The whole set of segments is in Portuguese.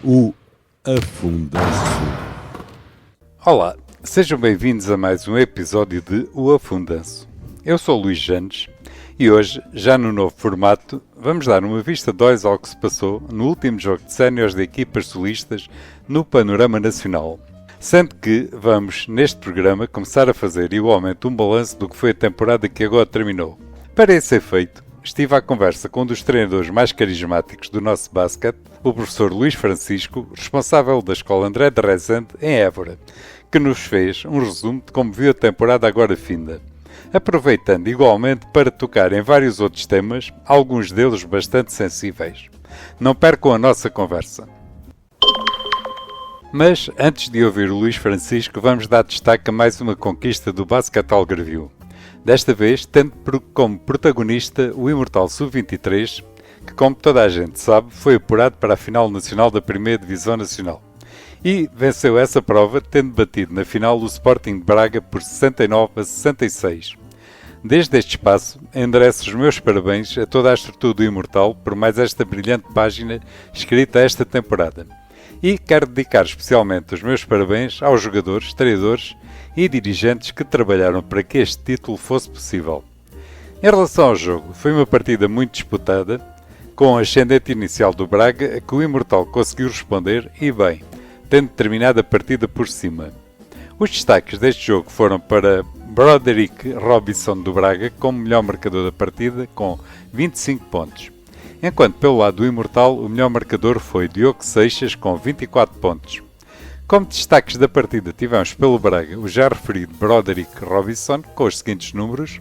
O Afundanço. Olá, sejam bem-vindos a mais um episódio de O Afundanço. Eu sou o Luís Janes e hoje, já no novo formato, vamos dar uma vista de olhos ao que se passou no último jogo de séniores de equipas solistas no panorama nacional. Sendo que vamos, neste programa, começar a fazer igualmente um balanço do que foi a temporada que agora terminou. Para esse efeito, estive à conversa com um dos treinadores mais carismáticos do nosso basquete, o professor Luís Francisco, responsável da Escola André de Rezende, em Évora, que nos fez um resumo de como viu a temporada agora finda, aproveitando igualmente para tocar em vários outros temas, alguns deles bastante sensíveis. Não percam a nossa conversa. Mas, antes de ouvir o Luís Francisco, vamos dar destaque a mais uma conquista do basquete algarvio. Desta vez, tendo como protagonista o imortal Sub-23, que, como toda a gente sabe, foi apurado para a final nacional da Primeira Divisão Nacional. E venceu essa prova, tendo batido na final o Sporting de Braga por 69-66. Desde este espaço, endereço os meus parabéns a toda a estrutura do Imortal por mais esta brilhante página escrita esta temporada. E quero dedicar especialmente os meus parabéns aos jogadores, treinadores e dirigentes que trabalharam para que este título fosse possível. Em relação ao jogo, foi uma partida muito disputada, com o ascendente inicial do Braga a que o Imortal conseguiu responder e bem, tendo terminado a partida por cima. Os destaques deste jogo foram para Broderick Robinson do Braga como melhor marcador da partida com 25 pontos. Enquanto pelo lado do Imortal o melhor marcador foi Diogo Seixas com 24 pontos. Como destaques da partida tivemos pelo Braga o já referido Broderick Robinson com os seguintes números: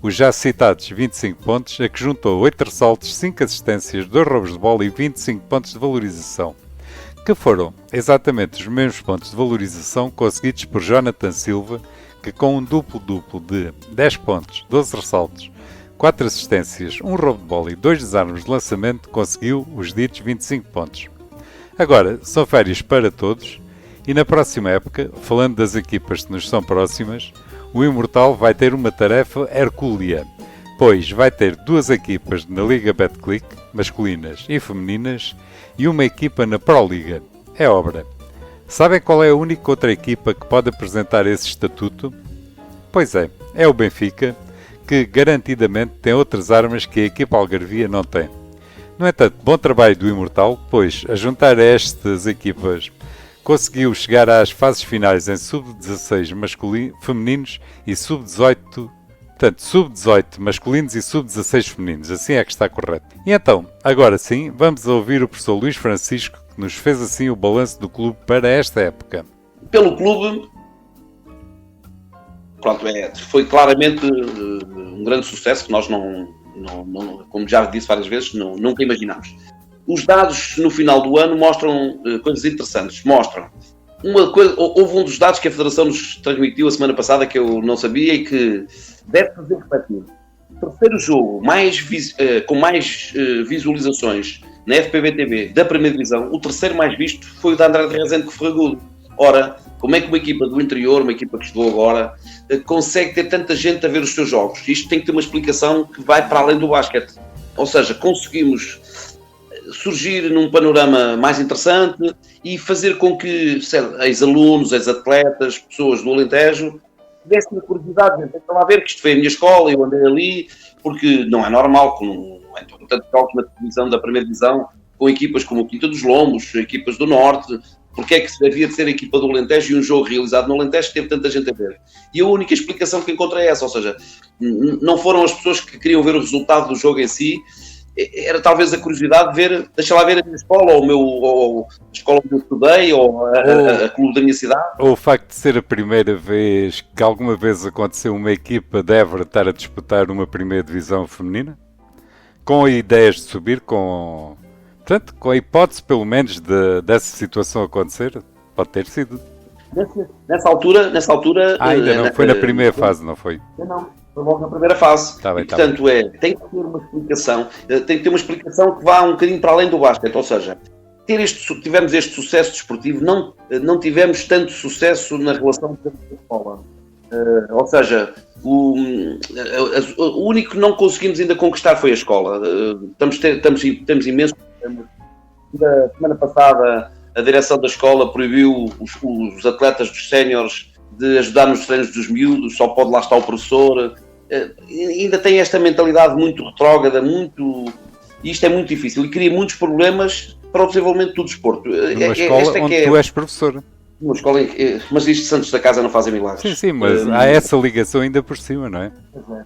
os já citados 25 pontos, a que juntou 8 ressaltos, 5 assistências, 2 roubos de bola e 25 pontos de valorização, que foram exatamente os mesmos pontos de valorização conseguidos por Jonathan Silva, que com um duplo-duplo de 10 pontos, 12 ressaltos, 4 assistências, 1 roubo de bola e 2 desarmes de lançamento conseguiu os ditos 25 pontos. Agora, são férias para todos e na próxima época, falando das equipas que nos são próximas, o Imortal vai ter uma tarefa hercúlea, pois vai ter 2 equipas na Liga Betclic, masculinas e femininas, e uma equipa na Pro Liga. É obra. Sabem qual é a única outra equipa que pode apresentar esse estatuto? Pois é o Benfica, que garantidamente tem outras armas que a equipa algarvia não tem. No entanto, bom trabalho do Imortal, pois a juntar a estas equipas conseguiu chegar às fases finais em sub-16 femininos e sub-18, portanto sub-18 masculinos e sub-16 femininos, assim é que está correto. E então, agora sim, vamos ouvir o professor Luís Francisco, que nos fez assim o balanço do clube para esta época. Pelo clube, pronto, foi claramente um grande sucesso que nós não, como já disse várias vezes, nunca imaginámos. Os dados no final do ano mostram coisas interessantes. Mostram uma coisa, houve um dos dados que a Federação nos transmitiu a semana passada que eu não sabia e que deve fazer refletir. O terceiro jogo com mais visualizações na FPV-TV da Primeira Divisão, o terceiro mais visto foi o da André de Rezende que Ferragudo. Ora, como é que uma equipa do interior, uma equipa que estudou agora, consegue ter tanta gente a ver os seus jogos? Isto tem que ter uma explicação que vai para além do basquete. Ou seja, conseguimos surgir num panorama mais interessante e fazer com que ex-alunos, ex-atletas, pessoas do Alentejo tivessem a curiosidade de tentar lá ver que isto foi a minha escola, eu andei ali, porque não é normal, com tantos jogos na televisão da Primeira Divisão, com equipas como o Quinta dos Lombos, equipas do Norte, porque é que havia de ser a equipa do Alentejo e um jogo realizado no Alentejo que teve tanta gente a ver. E a única explicação que encontrei é essa, ou seja, não foram as pessoas que queriam ver o resultado do jogo em si, era talvez a curiosidade de ver, deixa lá ver a minha escola, ou a escola onde eu estudei, ou a clube da minha cidade. Ou o facto de ser a primeira vez que alguma vez aconteceu uma equipa de Évora estar a disputar uma primeira divisão feminina? Com ideias de subir, com a hipótese pelo menos dessa situação acontecer, pode ter sido. Nessa altura ainda não foi na primeira fase, não foi? Não. Foi logo na primeira fase. Portanto, tem que ter uma explicação que vá um bocadinho para além do basquete. Ou seja, tivemos este sucesso desportivo, não tivemos tanto sucesso na relação com a escola. Ou seja, o único que não conseguimos ainda conquistar foi a escola. Temos imensos problemas Da semana passada, a direção da escola proibiu os atletas dos séniores de ajudar nos treinos dos miúdos, só pode lá estar o professor. Ainda tem esta mentalidade muito retrógrada, e isto é muito difícil e cria muitos problemas para o desenvolvimento do desporto. Numa escola onde tu és professor. Uma escola mas isto Santos da Casa não fazem milagres. Sim, mas há essa ligação ainda por cima, não é?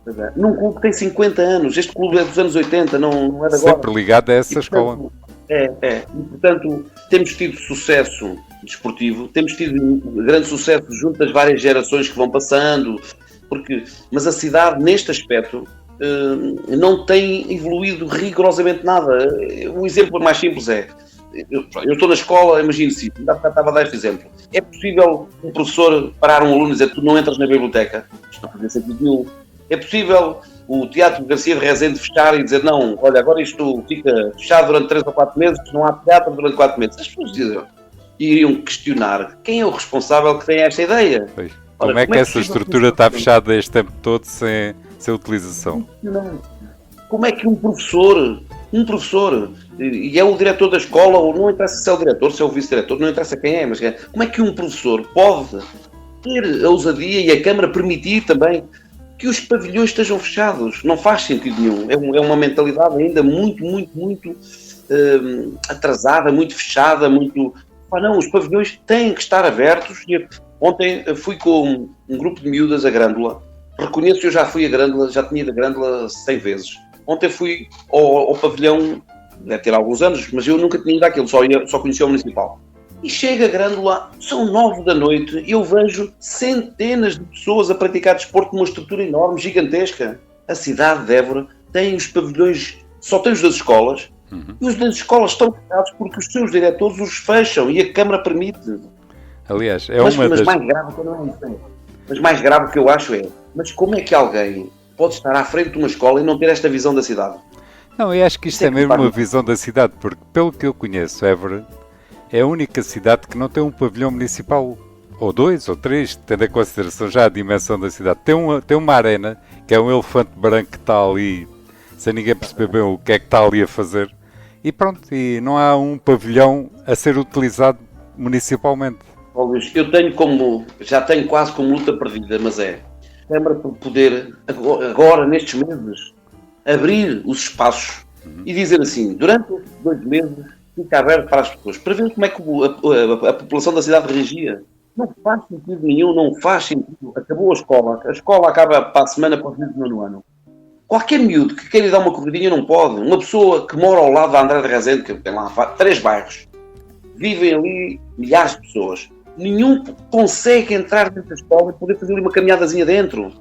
Pois é. Num clube que tem 50 anos, este clube é dos anos 80, não é de agora. Sempre ligado a essa escola. E, portanto, temos tido sucesso desportivo, temos tido grande sucesso junto das várias gerações que vão passando, mas a cidade, neste aspecto, não tem evoluído rigorosamente nada. O exemplo mais simples é, eu estou na escola, imagine-se, estava a dar este exemplo, é possível um professor parar um aluno e dizer tu não entras na biblioteca? Isto não faz sentido nenhum. É possível o Teatro Garcia de Rezende fechar e dizer não, olha, agora isto fica fechado durante 3 ou 4 meses, não há teatro durante 4 meses. As pessoas iriam questionar quem é o responsável que tem esta ideia. Pois. Como é que essa estrutura está fechada este tempo todo sem utilização? Como é que um professor, e é o diretor da escola, ou não interessa se é o diretor, se é o vice-diretor, não interessa quem é, mas como é que um professor pode ter a ousadia e a Câmara permitir também que os pavilhões estejam fechados? Não faz sentido nenhum. É uma mentalidade ainda muito atrasada, muito fechada, muito... não, os pavilhões têm que estar abertos. Ontem fui com um grupo de miúdas a Grândola. Reconheço que eu já fui a Grândola, já tinha ido a Grândola 100 vezes. Ontem fui ao pavilhão, deve ter alguns anos, mas eu nunca tinha ido àquilo, só conhecia o municipal. E chega a Grândola, são 9 da noite, e eu vejo centenas de pessoas a praticar desporto numa estrutura enorme, gigantesca. A cidade de Évora tem os pavilhões, só tem os das escolas, e os das escolas estão fechados porque os seus diretores os fecham e a Câmara permite. Aliás, mas mais grave que eu acho é, mas como é que alguém pode estar à frente de uma escola e não ter esta visão da cidade? Não, eu acho que isto é mesmo uma visão da cidade, porque pelo que eu conheço, Évora é a única cidade que não tem um pavilhão municipal, ou 2 ou 3, tendo em consideração já a dimensão da cidade. Tem uma arena, que é um elefante branco que está ali, sem ninguém perceber bem o que é que está ali a fazer, e pronto, e não há um pavilhão a ser utilizado municipalmente. Já tenho quase como luta perdida, mas Câmara por poder, agora, nestes meses, abrir os espaços e dizer assim, durante estes 2 meses, fica aberto para as pessoas, para ver como é que a população da cidade reagia. Não faz sentido nenhum, não faz sentido. Acabou a escola acaba para a semana para os miúdos no ano. Qualquer miúdo que queira dar uma corridinha não pode. Uma pessoa que mora ao lado da André de Rezende, que tem lá 3 bairros, vivem ali milhares de pessoas. Nenhum consegue entrar dentro da escola e poder fazer ali uma caminhadazinha dentro.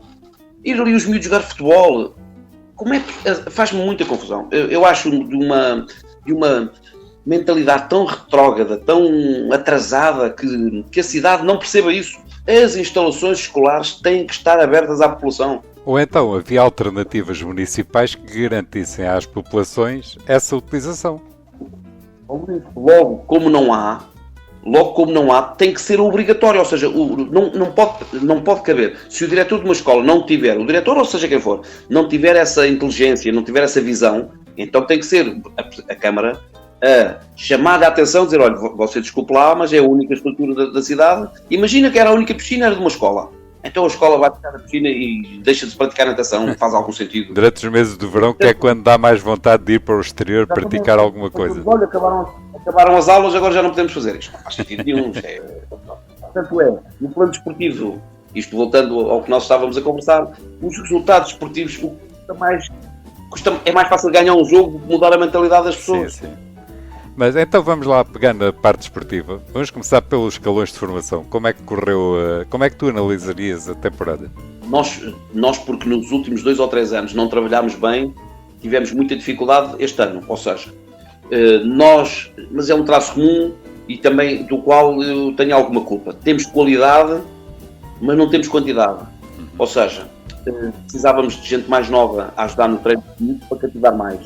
Ir ali os miúdos jogar futebol. Como é que... Faz-me muita confusão. Eu acho de uma mentalidade tão retrógrada, tão atrasada, que a cidade não perceba isso. As instalações escolares têm que estar abertas à população. Ou então havia alternativas municipais que garantissem às populações essa utilização. Logo como não há, tem que ser obrigatório, ou seja, não pode caber. Se o diretor de uma escola não tiver, o diretor, ou seja quem for, não tiver essa inteligência, não tiver essa visão, então tem que ser a Câmara a chamar a atenção, dizer, olha, você desculpe lá, mas é a única estrutura da cidade. Imagina que era a única piscina, era de uma escola. Então a escola vai ficar na piscina e deixa de se praticar natação, faz algum sentido. Durante os meses do verão, que é quando dá mais vontade de ir para o exterior praticar alguma coisa. Olha, acabaram as aulas, agora já não podemos fazer isto. Não faz sentido nenhum. Portanto, no plano desportivo, isto voltando ao que nós estávamos a conversar, os resultados desportivos, é mais fácil ganhar um jogo do que mudar a mentalidade das pessoas. Sim. Mas então vamos lá pegar na parte esportiva. Vamos começar pelos escalões de formação. Como é que correu, como é que tu analisarias a temporada? Nós porque nos últimos 2 ou 3 anos não trabalhámos bem, tivemos muita dificuldade este ano. Ou seja, mas é um traço comum e também do qual eu tenho alguma culpa. Temos qualidade, mas não temos quantidade. Ou seja, precisávamos de gente mais nova a ajudar no treino para cativar mais.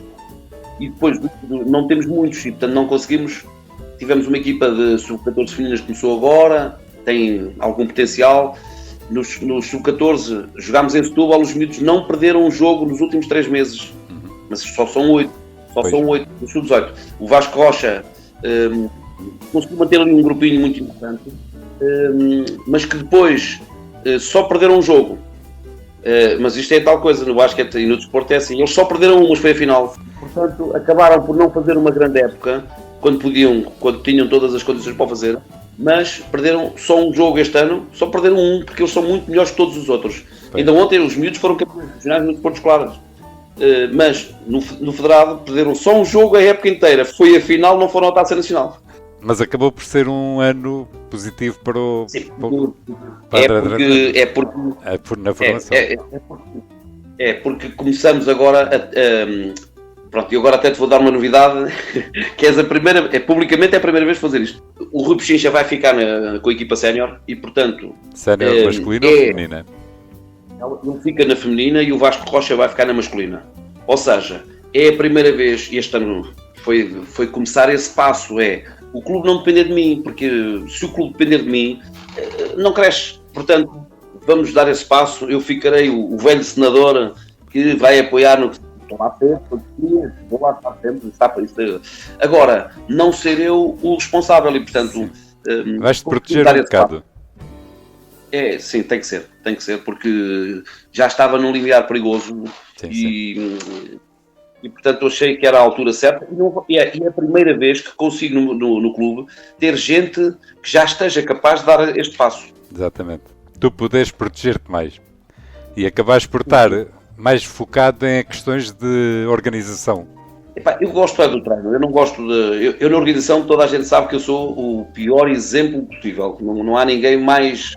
E depois não temos muitos e, portanto, não conseguimos. Tivemos uma equipa de sub-14 femininas que começou agora, tem algum potencial. Nos sub-14 jogámos em Setúbal, os miúdos não perderam um jogo nos últimos 3 meses, mas só são 8. Só são 8 nos sub-18. O Vasco Rocha conseguiu manter ali um grupinho muito importante, mas que depois só perderam um jogo. Mas isto é tal coisa, no basquete e no desporto é assim, eles só perderam um, mas foi a final. Portanto, acabaram por não fazer uma grande época, quando tinham todas as condições para fazer, mas perderam só um jogo este ano, só perderam um, porque eles são muito melhores que todos os outros. Ainda ontem os miúdos foram campeões regionais no desporto escolar. Mas no Federado perderam só um jogo a época inteira, foi a final, não foram à Taça Nacional. Mas acabou por ser um ano positivo para o... Sim, na formação. Porque começamos agora pronto, e agora até te vou dar uma novidade, que és publicamente é a primeira vez de fazer isto. O Rui Pechincha vai ficar com a equipa sénior e, portanto... Sénior masculina ou feminina? Ele fica na feminina e o Vasco Rocha vai ficar na masculina. Ou seja, é a primeira vez, este ano foi começar esse passo, o clube não depender de mim, porque se o clube depender de mim, não cresce. Portanto, vamos dar esse passo, eu ficarei o velho senador que vai apoiar no... Estou lá sempre, vou lá estar sempre, está para isso. Agora, não ser eu o responsável e, portanto... Vais-te proteger um bocado. Sim, tem que ser, porque já estava num limiar perigoso. Sim. E, portanto, eu achei que era a altura certa e é a primeira vez que consigo no clube ter gente que já esteja capaz de dar este passo. Exatamente. Tu podes proteger-te mais e acabares por estar mais focado em questões de organização. Eu gosto do treino, eu não gosto de... Eu na organização toda a gente sabe que eu sou o pior exemplo possível. Não há ninguém mais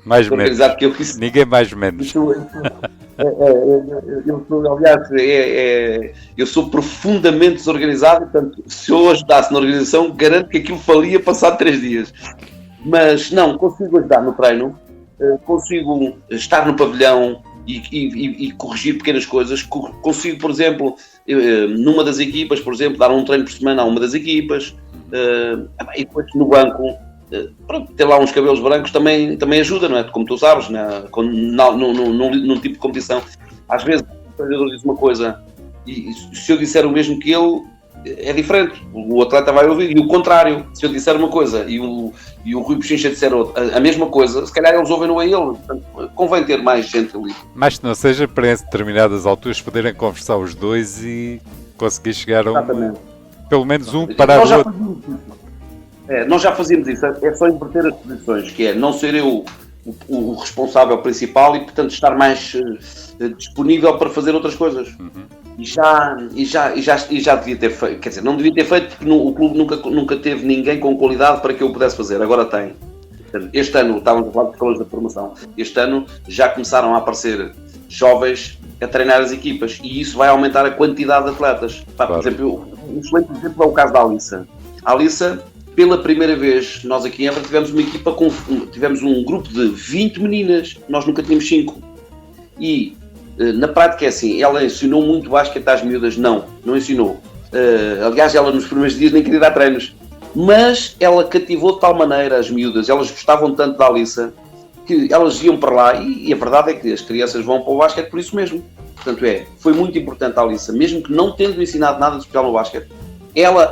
organizado que eu. Ninguém mais menos. Eu sou profundamente desorganizado, portanto, se eu ajudasse na organização, garanto que aquilo falia passado 3 dias. Mas não, consigo ajudar no treino, consigo estar no pavilhão e corrigir pequenas coisas. Consigo, por exemplo, numa das equipas, dar um treino por semana a uma das equipas, e depois no banco. Pronto, ter lá uns cabelos brancos também ajuda, não é? Como tu sabes, num tipo de competição. Às vezes o treinador diz uma coisa e se eu disser o mesmo que ele, é diferente. O atleta vai ouvir. E o contrário, se eu disser uma coisa e o Rui Pechincha disser a mesma coisa, se calhar eles ouvem-no a ele. Portanto, convém ter mais gente ali. Mas que não seja para em determinadas alturas poderem conversar os dois e conseguir chegar a pelo menos um para o outro. Nós já fazíamos isso, é só inverter as posições, que é não ser eu o responsável principal e, portanto, estar mais disponível para fazer outras coisas. E já devia ter feito, quer dizer, não devia ter feito porque o clube nunca teve ninguém com qualidade para que eu pudesse fazer, agora tem. Este ano, estávamos a falar de escolas da formação, este ano já começaram a aparecer jovens a treinar as equipas e isso vai aumentar a quantidade de atletas. Por exemplo, um excelente exemplo é o caso da Alissa. A Alissa, pela primeira vez, nós aqui em Évora tivemos um grupo de 20 meninas, nós nunca tínhamos 5. E, na prática é assim, ela ensinou muito basquete às miúdas? Não ensinou. Aliás, ela nos primeiros dias nem queria dar treinos. Mas ela cativou de tal maneira as miúdas, elas gostavam tanto da Alissa, que elas iam para lá e a verdade é que as crianças vão para o basquete por isso mesmo. Portanto, foi muito importante a Alissa, mesmo que não tendo ensinado nada de especial no basquete.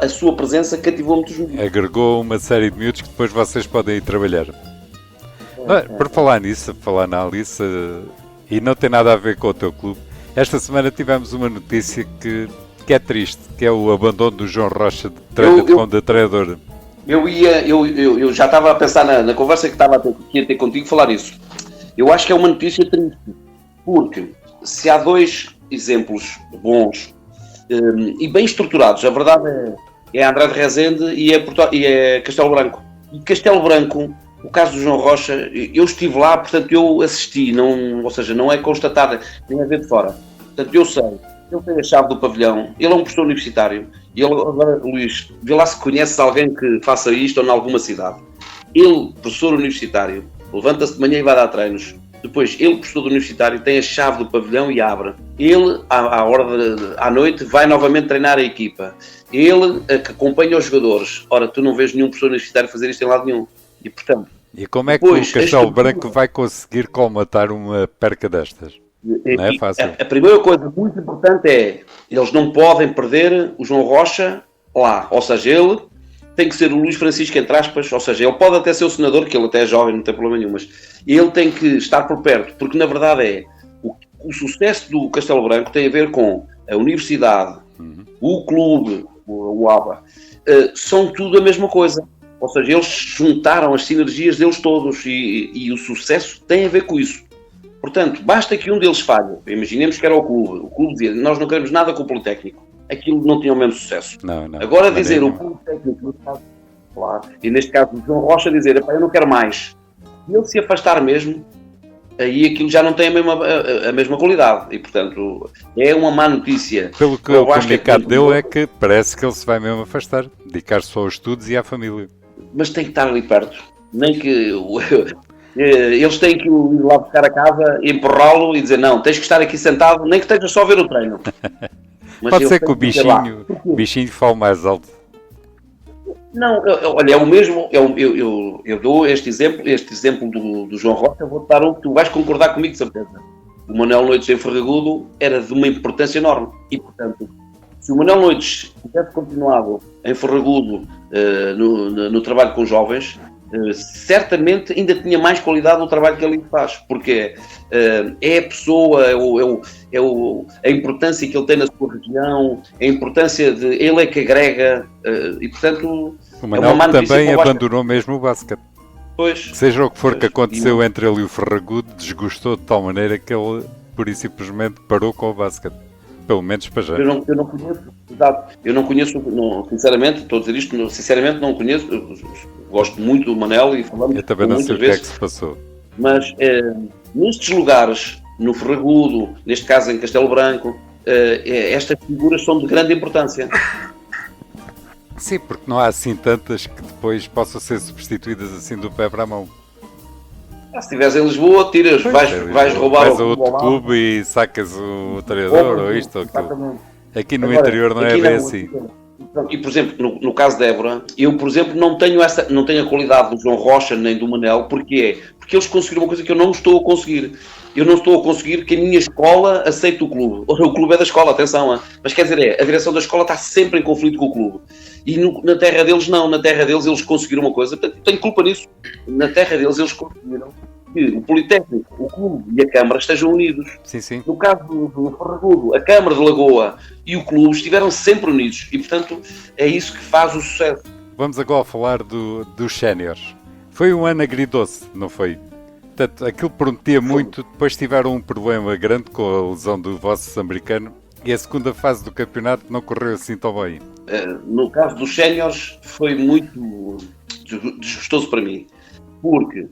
A sua presença cativou muitos miúdos. Agregou uma série de miúdos que depois vocês podem ir trabalhar. Por falar nisso, falar na Alissa, e não tem nada a ver com o teu clube, esta semana tivemos uma notícia que é triste, que é o abandono do João Rocha de treinador. Eu já estava a pensar na conversa que ia ter contigo falar isso. Eu acho que é uma notícia triste, porque se há 2 exemplos bons e bem estruturados, a verdade é André de Rezende e é Castelo Branco. E Castelo Branco, o caso do João Rocha, eu estive lá, portanto eu assisti, ou seja, não é constatar, nem a ver de fora. Portanto eu sei, ele tem a chave do pavilhão, ele é um professor universitário, e ele, agora, Luís, vê lá se conheces alguém que faça isto ou em alguma cidade. Ele, professor universitário, levanta-se de manhã e vai dar treinos. Depois, ele, professor universitário, tem a chave do pavilhão e abre. Ele, à noite, vai novamente treinar a equipa. Ele, que acompanha os jogadores. Ora, tu não vês nenhum professor universitário fazer isto em lado nenhum. E, portanto... E como é que o Castelo Branco vai conseguir colmatar uma perca destas? Não é fácil. A primeira coisa muito importante é, eles não podem perder o João Rocha lá. Ou seja, ele tem que ser o Luís Francisco, entre aspas, ou seja, ele pode até ser o senador, que ele até é jovem, não tem problema nenhum, mas ele tem que estar por perto, porque na verdade o sucesso do Castelo Branco tem a ver com a universidade, o clube, o ABA, são tudo a mesma coisa. Ou seja, eles juntaram as sinergias deles todos e o sucesso tem a ver com isso. Portanto, basta que um deles falhe. Imaginemos que era o clube dizia, nós não queremos nada com o Politécnico. Aquilo não tinha o mesmo sucesso. Não, Agora dizer o Politécnico, claro, e neste caso o João Rocha dizer, eu não quero mais. E ele se afastar mesmo, aí aquilo já não tem a mesma qualidade. E, portanto, é uma má notícia. Pelo que o comunicado dele é que parece que ele se vai mesmo afastar, dedicar-se só aos estudos e à família. Mas tem que estar ali perto. Nem que... Eles têm que ir lá buscar a casa, empurrá-lo e dizer, não, tens que estar aqui sentado, nem que esteja só a ver o treino. Mas pode ser que o bichinho fale mais alto. Não, olha, é o mesmo, eu dou este exemplo do João Rocha, vou-te dar um que tu vais concordar comigo, de certeza. O Manuel Noites em Ferragudo era de uma importância enorme. E, portanto, se o Manuel Noites tivesse continuado em Ferragudo no trabalho com jovens, certamente ainda tinha mais qualidade no trabalho que ele faz, porque é a pessoa, a importância que ele tem na sua região, a importância de ele é que agrega, e portanto o Manuel também abandonou mesmo o basquete. Pois. Seja o que for que aconteceu entre ele e o Ferragudo, desgostou de tal maneira que ele pura e simplesmente parou com o basquete. Pelo menos para já. Eu não conheço, exato. Eu não conheço, sinceramente, estou a dizer isto, sinceramente não conheço. Gosto muito do Manel e falamos. Eu também não sei o que é que se passou. Mas nestes lugares, no Ferragudo, neste caso em Castelo Branco, estas figuras são de grande importância. Sim, porque não há assim tantas que depois possam ser substituídas assim do pé para a mão. Se estiveres em Lisboa, tiras, vais roubar vais a outro clube e sacas o treinador ou isto ou aquilo. Exatamente. Aqui no interior não é bem assim. E, por exemplo, no caso de Évora, eu, por exemplo, não tenho a qualidade do João Rocha nem do Manel. Porque eles conseguiram uma coisa que eu não estou a conseguir. Eu não estou a conseguir que a minha escola aceite o clube. O clube é da escola, atenção. Mas quer dizer, a direção da escola está sempre em conflito com o clube. E na terra deles, não. Na terra deles, eles conseguiram uma coisa. Portanto, tenho culpa nisso. Na terra deles, eles conseguiram que o Politécnico, o clube e a Câmara estejam unidos. Sim, sim. No caso do Ferragudo, a Câmara de Lagoa e o clube estiveram sempre unidos. E, portanto, é isso que faz o sucesso. Vamos agora falar dos séniores. Foi um ano agridoce, não foi? Portanto, aquilo prometia muito, depois tiveram um problema grande com a lesão do vosso americano e a segunda fase do campeonato não correu assim tão bem. No caso dos séniores foi muito desgostoso para mim, porque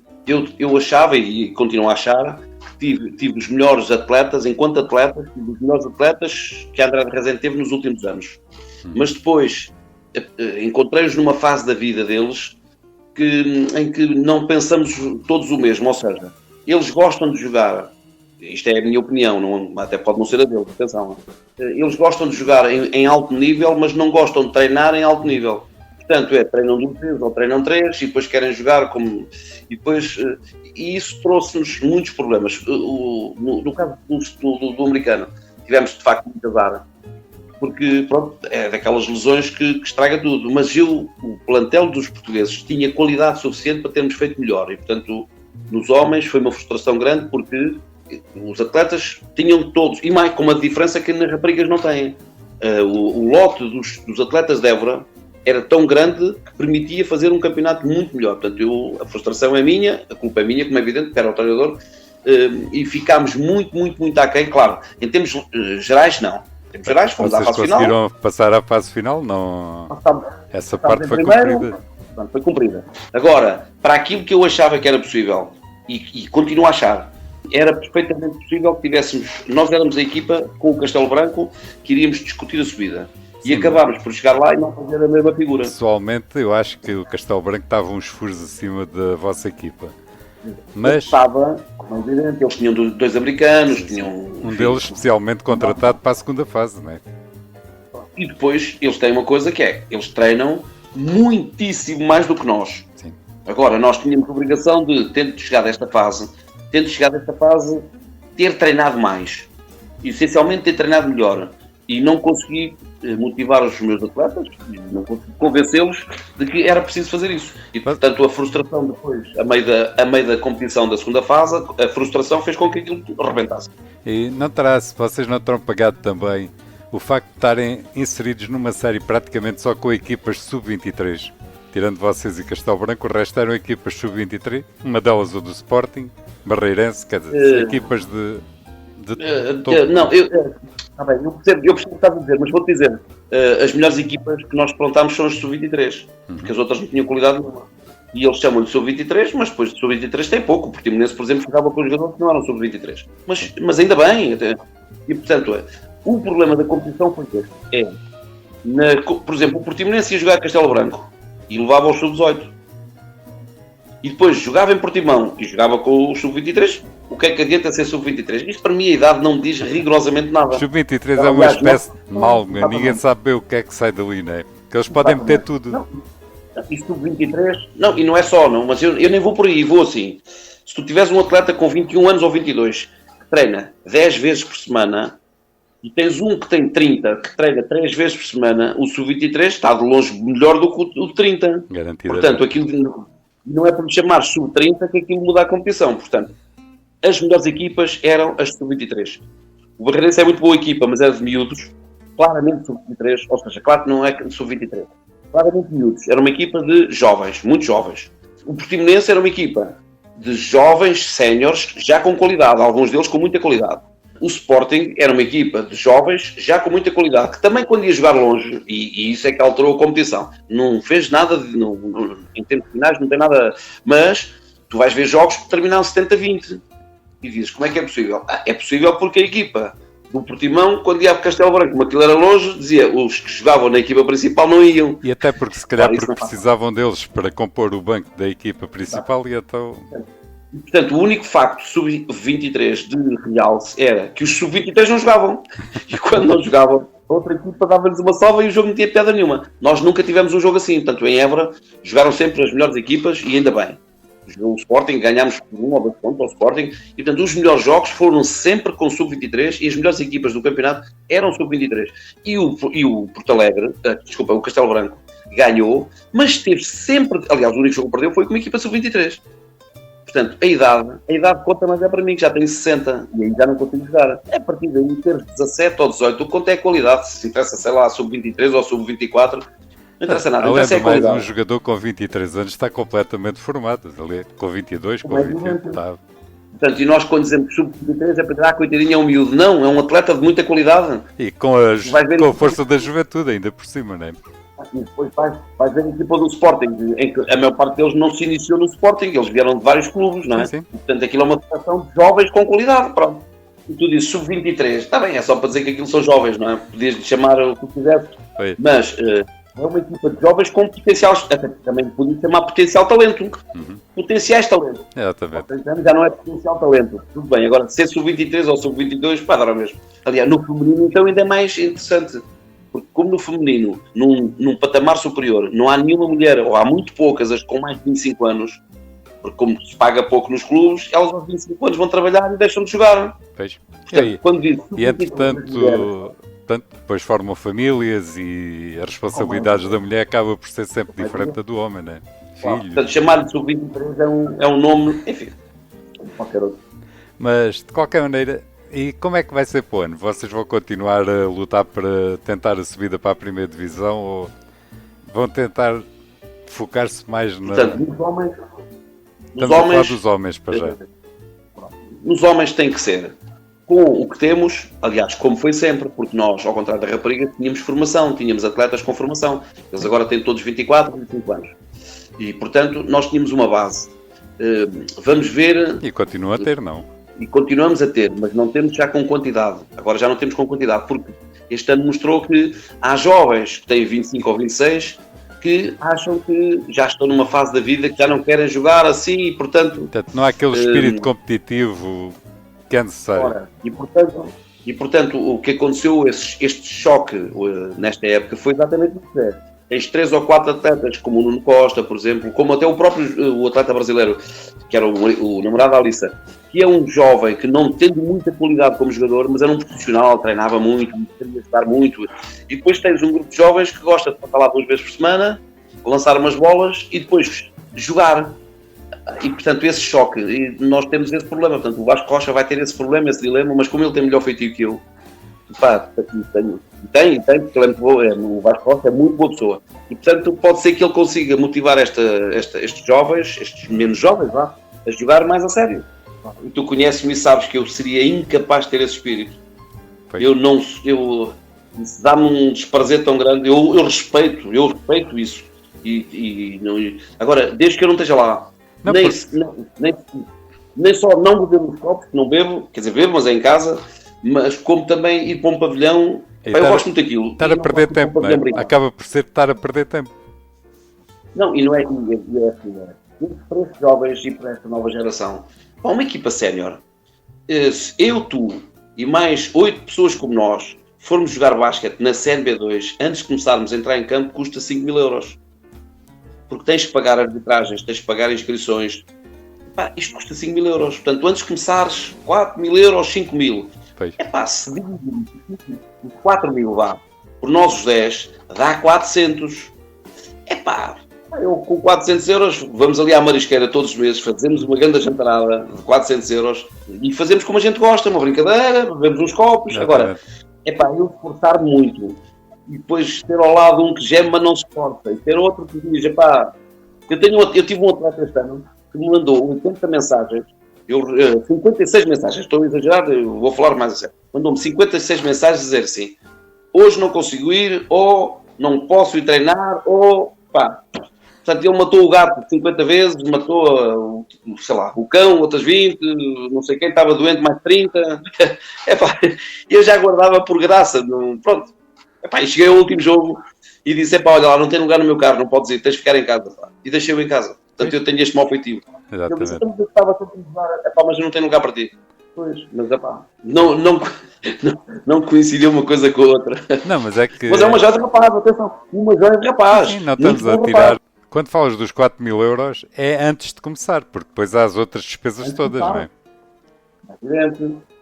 eu achava e continuo a achar que tive os melhores atletas, enquanto atletas, tive os melhores atletas que a Andrade Rezende teve nos últimos anos. Mas depois encontrei-os numa fase da vida deles em que não pensamos todos o mesmo, ou seja, eles gostam de jogar, isto é a minha opinião, até pode não ser a deles, atenção, eles gostam de jogar em alto nível, mas não gostam de treinar em alto nível. Portanto, treinam 2 vezes ou treinam 3 e depois querem jogar como... E isso trouxe-nos muitos problemas. No caso do americano, tivemos de facto muito azar, porque pronto, é daquelas lesões que estraga tudo. Mas o plantel dos portugueses tinha qualidade suficiente para termos feito melhor. E, portanto, nos homens foi uma frustração grande porque os atletas tinham todos, e mais com uma diferença que nas raparigas não têm. O lote dos atletas de Évora era tão grande que permitia fazer um campeonato muito melhor. Portanto, a frustração é minha, a culpa é minha, como é evidente, porque era o treinador, e ficámos muito, muito, muito aquém. Claro, em termos gerais, não. Em termos gerais, fomos à fase final. Vocês conseguiram passar à fase final? Não. Essa parte foi cumprida. Portanto, foi cumprida. Agora, para aquilo que eu achava que era possível, e continuo a achar, era perfeitamente possível que nós éramos a equipa com o Castelo Branco que iríamos discutir a subida. E acabámos por chegar lá e não fazer a mesma figura. Pessoalmente, eu acho que o Castelo Branco estava uns furos acima da vossa equipa. Mas estava, como é evidente, eles tinham 2 americanos, tinham... Um deles especialmente contratado para a segunda fase, não é? E depois, eles têm uma coisa que eles treinam muitíssimo mais do que nós. Sim. Agora, nós tínhamos a obrigação de, tendo chegado a esta fase, ter treinado mais. E, essencialmente, ter treinado melhor. e não consegui motivar os meus atletas, não consegui convencê-los de que era preciso fazer isso. E, portanto, a frustração depois, a meio da competição da segunda fase, a frustração fez com que aquilo arrebentasse. E vocês não terão pagado também o facto de estarem inseridos numa série praticamente só com equipas sub-23? Tirando vocês e Castelo Branco, o resto eram equipas sub-23, uma delas o do Sporting, Barreirense, quer dizer, equipas de não, eu percebo o que estás a dizer, mas vou-te dizer, as melhores equipas que nós plantámos são as sub-23, porque as outras não tinham qualidade nenhuma. E eles chamam-lhe sub-23, mas depois de sub-23 tem pouco. O Portimonense, por exemplo, jogava com os jogadores que não eram sub-23. Mas ainda bem. E, portanto, o problema da competição foi este. Por exemplo, o Portimonense ia jogar a Castelo Branco e levava os sub-18. E depois jogava em Portimão e jogava com o sub-23. O que é que adianta ser sub-23? Isto para mim a idade não me diz rigorosamente nada. Sub-23 é uma espécie de mal, ninguém sabe bem o que é que sai dali, não é? Porque eles podem meter tudo. Não. E sub-23, não, e não é só, não, mas eu nem vou por aí, vou assim. Se tu tiveres um atleta com 21 anos ou 22 que treina 10 vezes por semana e tens um que tem 30 que treina 3 vezes por semana, o sub-23 está de longe melhor do que o de 30. Garantidamente. Portanto, aquilo não é por me chamar sub-30 que aquilo muda a competição. Portanto, as melhores equipas eram as sub-23. O Barreirense é muito boa equipa, mas é de miúdos, claramente sub-23, ou seja, claro que não é sub-23. Claramente miúdos. Era uma equipa de jovens, muito jovens. O Portimonense era uma equipa de jovens séniores, já com qualidade, alguns deles com muita qualidade. O Sporting era uma equipa de jovens, já com muita qualidade, que também quando ia jogar longe, e isso é que alterou a competição, não fez nada, em termos finais não tem nada, mas tu vais ver jogos que terminaram 70-20, e dizes, como é que é possível? É possível porque a equipa do Portimão, quando ia para Castelo Branco, como aquilo era longe, dizia, os que jogavam na equipa principal não iam. E até porque se calhar porque precisavam deles para compor o banco da equipa principal e então... E, portanto, o único facto sub-23 de realce era que os sub-23 não jogavam. E quando não jogavam, a outra equipa dava-lhes uma salva e o jogo não tinha piada nenhuma. Nós nunca tivemos um jogo assim. Portanto, em Évora, jogaram sempre as melhores equipas e ainda bem. O Sporting, ganhámos por 1 ou 2 pontos ao Sporting, e portanto os melhores jogos foram sempre com sub-23 e as melhores equipas do campeonato eram sub-23. E o Porto Alegre, o Castelo Branco, ganhou, mas teve sempre, aliás, o único jogo que perdeu foi com uma equipa sub-23. Portanto, a idade conta, mas é para mim que já tenho 60 e aí já não consigo jogar. É a partir daí ter 17 ou 18, o que conta é a qualidade, se interessa, sei lá, sub-23 ou sub-24. Não interessa nada. Além do mais, um jogador com 23 anos está completamente formado. Ali, com 22, com 28, está... Portanto, e nós quando dizemos sub-23 é para dizer, coitadinho, é um miúdo. Não, é um atleta de muita qualidade. E com a força da juventude ainda por cima, não é? E depois vais ver a equipa do Sporting, em que a maior parte deles não se iniciou no Sporting, eles vieram de vários clubes, não é? Sim. Portanto, aquilo é uma situação de jovens com qualidade, pronto. E tu dizes sub-23, está bem, é só para dizer que aquilo são jovens, não é? Podias chamar o que quiseres, mas... é uma equipa de jovens com potencial, até também podia chamar potencial talento. Potenciais talento. Exatamente. Já não é potencial talento. Tudo bem, agora ser sub-23 ou sub-22, pá, dá mesmo. Aliás, no feminino então ainda é mais interessante. Porque como no feminino, num patamar superior, não há nenhuma mulher, ou há muito poucas, as com mais de 25 anos, porque como se paga pouco nos clubes, elas aos 25 anos vão trabalhar e deixam de jogar. Pois. Portanto, quando diz, e entretanto... depois formam famílias e as responsabilidades da mulher acaba por ser sempre diferente da do homem, não é? Filhos. Portanto, chamar de sub-23 é um nome, enfim, qualquer outro. Mas, de qualquer maneira, e como é que vai ser para o ano? Vocês vão continuar a lutar para tentar a subida para a primeira divisão ou vão tentar focar-se mais na... Portanto, Estamos a falar dos homens, para já. Nos homens tem que ser com o que temos, aliás, como foi sempre, porque nós, ao contrário da rapariga, tínhamos formação, tínhamos atletas com formação. Eles agora têm todos 24, 25 anos. E, portanto, nós tínhamos uma base. Vamos ver... E continuam a ter, não? E continuamos a ter, mas não temos já com quantidade. Agora já não temos com quantidade, porque este ano mostrou que há jovens que têm 25 ou 26 que acham que já estão numa fase da vida que já não querem jogar assim e, portanto... não há aquele espírito competitivo... que é necessário. Ora, e portanto, o que aconteceu, este choque nesta época, foi exatamente isso. tens 3 ou 4 atletas, como o Nuno Costa, por exemplo, como até o próprio o atleta brasileiro, que era o namorado da Alissa, que é um jovem que não tem muita qualidade como jogador, mas era um profissional, treinava muito, queria jogar muito. E depois tens um grupo de jovens que gosta de passar lá 2 vezes por semana, lançar umas bolas e depois jogar. E, portanto, esse choque, e nós temos esse problema. Portanto, o Vasco Rocha vai ter esse problema, esse dilema, mas como ele tem melhor feitio que eu, pá, tem, porque ele é muito bom, o Vasco Rocha é muito boa pessoa. E, portanto, pode ser que ele consiga motivar estes jovens, estes menos jovens, a jogar mais a sério. E tu conheces-me e sabes que eu seria incapaz de ter esse espírito. Pois. Isso dá-me um desprazer tão grande. Eu respeito isso. Agora, desde que eu não esteja lá, não, nem só não beber nos copos, não bebo, quer dizer, bebo, mas é em casa, mas como também ir para um pavilhão, eu gosto muito daquilo. Estar a perder tempo, não é? Acaba por ser estar a perder tempo. Não, e não é assim, para estes jovens e para esta nova geração, para uma equipa sénior, eu, tu e mais 8 pessoas como nós, formos jogar basquete na CNB2, antes de começarmos a entrar em campo, custa 5 mil euros. Porque tens que pagar arbitragens, tens que pagar inscrições. Pá, isto custa 5 mil euros. Portanto, antes de começares, 4 mil euros, 5 mil. Se dividirmos 4 mil por nós os 10, dá 400. Eu com 400 euros, vamos ali à marisqueira todos os meses, fazemos uma grande jantarada de 400 euros e fazemos como a gente gosta, uma brincadeira, bebemos uns copos. Agora, eu esforçar muito e depois ter ao lado um que geme, mas não se porta, e ter outro que diz, eu tive um atleta este ano que me mandou 80 mensagens, 56 mensagens, estou a exagerar, eu vou falar mais a sério, mandou-me 56 mensagens a dizer assim, hoje não consigo ir, ou não posso ir treinar, ou pá. Portanto, ele matou o gato 50 vezes, matou, sei lá, o cão, outras 20, não sei quem, estava doente mais 30. Eu já guardava por graça. Pronto. E cheguei ao último jogo e disse, olha lá, não tem lugar no meu carro, não podes ir, tens de ficar em casa. E deixei-o em casa. Portanto, eu tenho este mau feitio. Exatamente. Eu estava sempre a dizer, mas eu não tenho lugar para ti. Pois, mas não coincidiu uma coisa com a outra. Não, mas é que... Mas é uma joia de rapaz, atenção. Uma joia de rapaz. Sim, não estamos a tirar... Quando falas dos 4 mil euros, é antes de começar, porque depois há as outras despesas todas, não é?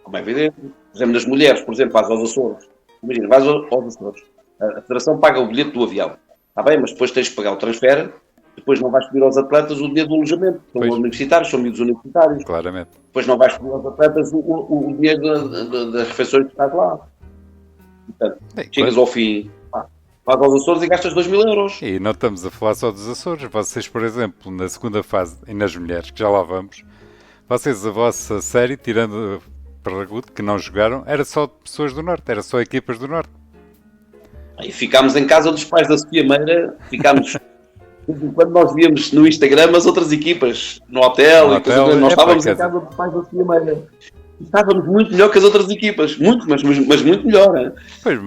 Como é evidente. Por exemplo, nas mulheres, por exemplo, vais aos Açores. Imagina, vais aos Açores. A Federação paga o bilhete do avião. Está bem, mas depois tens que pagar o transfer. Depois não vais pedir aos atletas o dinheiro do alojamento. São universitários, são miúdos universitários. Claramente. Depois não vais pedir aos atletas o dinheiro das refeições que estás lá. Portanto, chegas ao fim... Vais aos Açores e gastas 2 mil euros. E não estamos a falar só dos Açores. Vocês, por exemplo, na segunda fase, e nas mulheres, que já lá vamos, vocês, a vossa série, tirando Parragudo, que não jogaram, era só de pessoas do Norte, era só equipas do Norte. E ficámos em casa dos pais da Sofia Meira, quando nós víamos no Instagram as outras equipas, no hotel, nós estávamos em casa dos pais da Sofia Meira. Estávamos muito melhor que as outras equipas. Muito, mas muito melhor. Hein? Pois,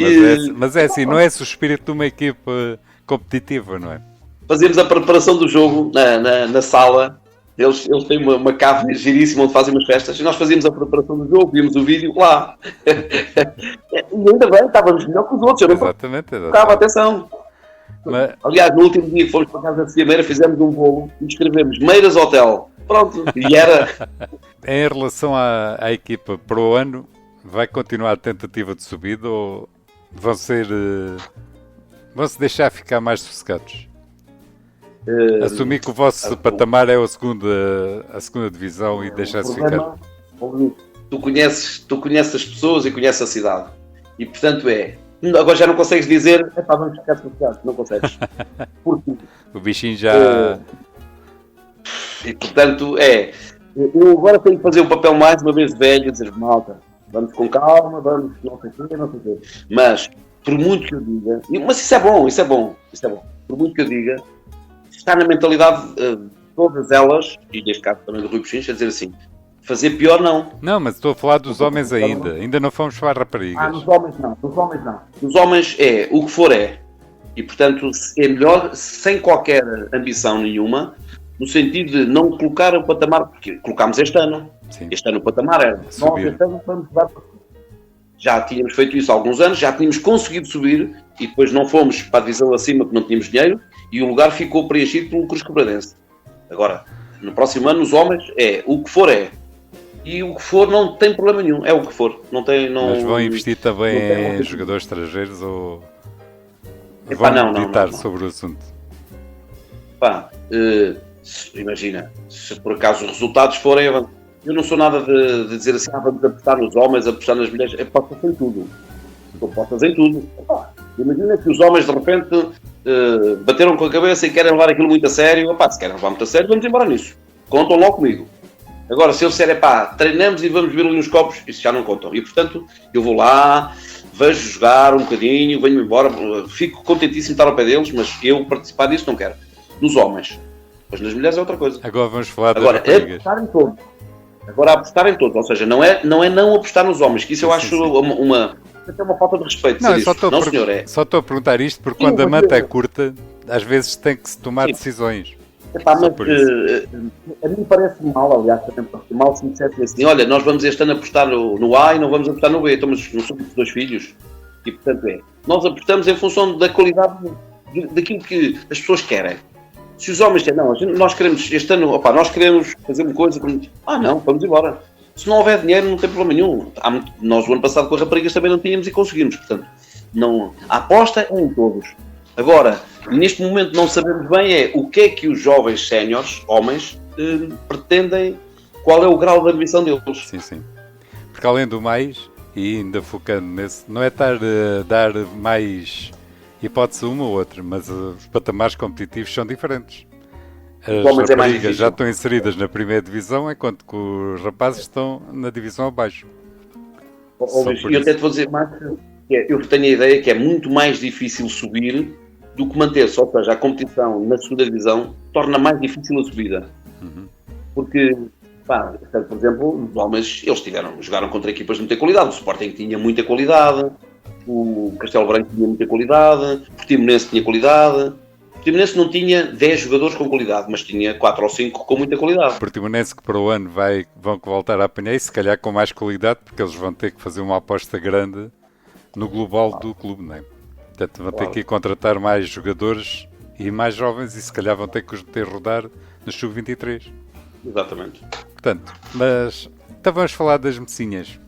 mas é assim, não é esse o espírito de uma equipa competitiva, não é? Fazíamos a preparação do jogo na sala. Eles têm uma cave giríssima onde fazem umas festas. E nós fazíamos a preparação do jogo, víamos o vídeo lá. E ainda bem, estávamos melhor que os outros. Exatamente. Estava, atenção. Mas... Aliás, no último dia que fomos para a casa da Sofia Meira, fizemos um bolo e escrevemos Meiras Hotel. Pronto, e era... Em relação à equipa para o ano, vai continuar a tentativa de subida ou vão-se deixar ficar mais sossegados? Assumir que o vosso patamar é a segunda divisão e deixar-se ficar? Tu conheces as pessoas e conheces a cidade. E portanto agora já não consegues dizer vamos ficar sossegados, não consegues. Porque o bichinho já... E portanto eu agora tenho que fazer o papel mais uma vez velho, dizer, malta, vamos com calma, vamos, não sei o quê. Mas, por muito que eu diga, mas isso é bom. Por muito que eu diga, está na mentalidade de todas elas, e neste caso também do Rui Pechincha, a dizer assim, fazer pior não. Não, mas estou a falar dos homens ainda não fomos para raparigas. Nos homens não. Nos homens o que for é. E portanto é melhor, sem qualquer ambição nenhuma, no sentido de não colocar o patamar, porque colocámos este ano. Sim. Este ano o patamar era. Nós este ano vamos jogar para já tínhamos feito isso há alguns anos, já tínhamos conseguido subir e depois não fomos para a divisão acima porque não tínhamos dinheiro e o lugar ficou preenchido pelo Cruz Quebradense. Agora, no próximo ano, os homens o que for é. E o que for não tem problema nenhum, é o que for. Não tem, não, Mas vão investir também em jogadores estrangeiros ou vão meditar sobre o assunto? Pá, imagina, se por acaso os resultados forem... Eu não sou nada de dizer assim, vamos apostar nos homens, apostar nas mulheres. Eu posso fazer em tudo. Eu posso fazer em tudo. Imagina que os homens de repente bateram com a cabeça e querem levar aquilo muito a sério. Se querem levar muito a sério, vamos embora nisso. Contam logo comigo. Agora, se eu disser, treinamos e vamos beber ali uns copos, isso já não contam. E, portanto, eu vou lá, vejo jogar um bocadinho, venho-me embora, fico contentíssimo de estar ao pé deles, mas eu participar disso não quero. Nos homens. Mas nas mulheres é outra coisa. Agora vamos falar das raparigas. Apostar em todos. Agora, apostar em todos. Ou seja, não é não apostar nos homens, que isso eu acho uma falta de respeito. Não, só estou a perguntar isto porque quando a manta é curta, às vezes tem que se tomar decisões. Mas a mim parece mal, aliás, também parece mal se me dissessem assim, olha, nós vamos este ano apostar no A e não vamos apostar no B, então, mas não somos 2 filhos. E, portanto, nós apostamos em função da qualidade daquilo que as pessoas querem. Se os homens disserem, não, nós queremos, este ano, nós queremos fazer uma coisa, não, vamos embora. Se não houver dinheiro, não tem problema nenhum. Nós, o ano passado, com as raparigas também não tínhamos e conseguimos, portanto, não, a aposta é em todos. Agora, neste momento não sabemos bem o que é que os jovens séniores, homens, pretendem, qual é o grau de ambição deles. Sim. Porque além do mais, e ainda focando nesse, não é estar a dar mais hipótese uma ou outra, mas os patamares competitivos são diferentes. As raparigas já estão inseridas na primeira divisão, enquanto que os rapazes estão na divisão abaixo. Eu até te vou dizer mais que eu tenho a ideia que é muito mais difícil subir do que manter-se, ou seja, a competição na segunda divisão torna mais difícil a subida. Porque, por exemplo, os homens, eles jogaram contra equipas de muita qualidade. O Sporting tinha muita qualidade, o Castelo Branco tinha muita qualidade, o Portimonense tinha qualidade. O Portimonense não tinha 10 jogadores com qualidade, mas tinha 4 ou 5 com muita qualidade. O Portimonense que para o ano vão voltar a apanhar, e se calhar com mais qualidade, porque eles vão ter que fazer uma aposta grande no global do clube, não é? Portanto, vão ter que contratar mais jogadores e mais jovens e se calhar vão ter que rodar no Sub-23. Exatamente. Portanto, mas então vamos falar das Mecinhas.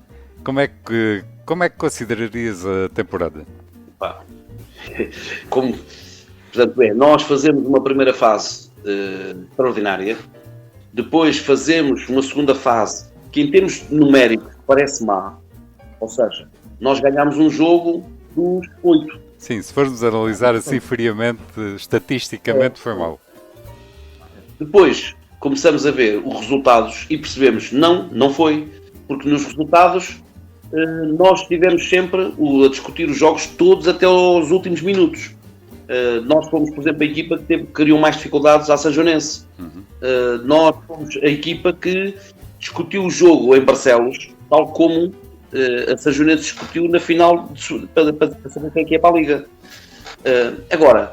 Como é que considerarias a temporada? Portanto, nós fazemos uma primeira fase extraordinária, depois fazemos uma segunda fase que em termos numéricos parece má, ou seja, nós ganhámos um jogo dos 8. Sim, se formos analisar assim friamente, estatisticamente foi mau. Depois começamos a ver os resultados e percebemos não foi, porque nos resultados nós estivemos sempre a discutir os jogos todos até aos últimos minutos. Nós fomos, por exemplo, a equipa que criou mais dificuldades à Sanjonense. Nós fomos a equipa que discutiu o jogo em Barcelos, tal como a Sanjonense discutiu na final para saber quem é que é para a Liga. Agora,